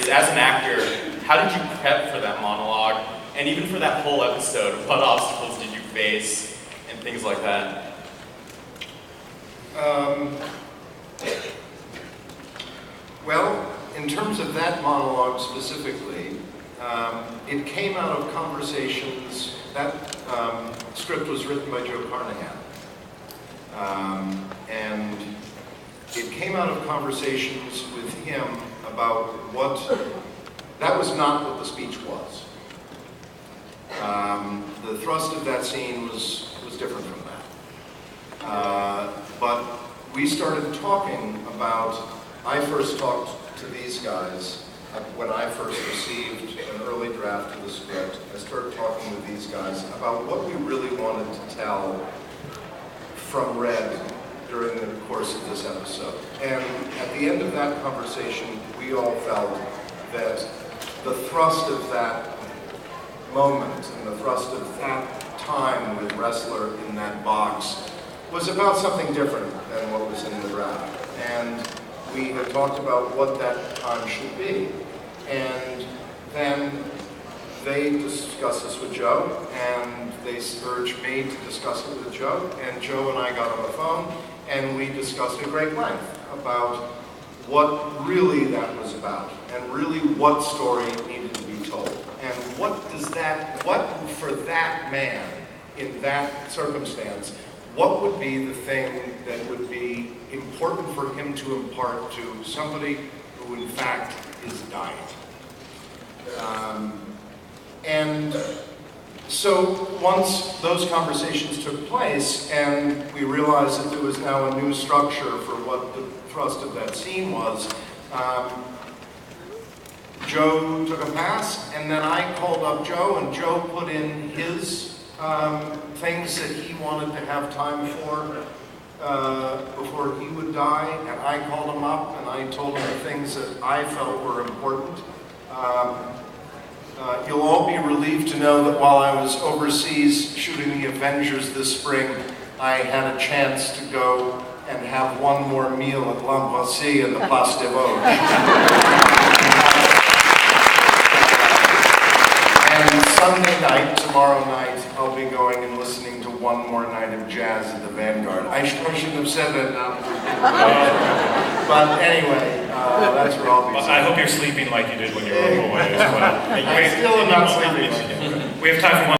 is, as an actor, how did you prep for that monologue? And even for that whole episode, what obstacles did you face and things like that? Well, in terms of that monologue specifically, it came out of conversations. That script was written by Joe Carnahan. And it came out of conversations with him about that was not what the speech was. The thrust of that scene was different from that. But we started talking about, I first talked to these guys when I first received an early draft of the script. I started talking with these guys about what we really wanted to tell from Red during the course of this episode. And at the end of that conversation, we all felt that the thrust of that moment and the thrust of that time with Restler in that box was about something different than what was in the draft. And we had talked about what that time should be. And then they discussed this with Joe, and they urged me to discuss it with Joe, and Joe and I got on the phone, and we discussed at great length about what really that was about, and really what story needed to be told. And what for that man, in that circumstance, what would be the thing that would be important for him to impart to somebody who in fact is dying? And so once those conversations took place and we realized that there was now a new structure for what the thrust of that scene was, Joe took a pass, and then I called up Joe, and Joe put in his things that he wanted to have time for before he would die, and I called him up and I told him the things that I felt were important. You'll all be relieved to know that while I was overseas shooting the Avengers this spring, I had a chance to go and have one more meal at Massey in the Place des Vosges. And Sunday night, tomorrow night, I'll be going and listening to one more night of jazz at the Vanguard. I shouldn't have said that now. But anyway, that's where I'll be. I hope you're sleeping like you did when you were away as well. I still am not sleeping. We have time for one.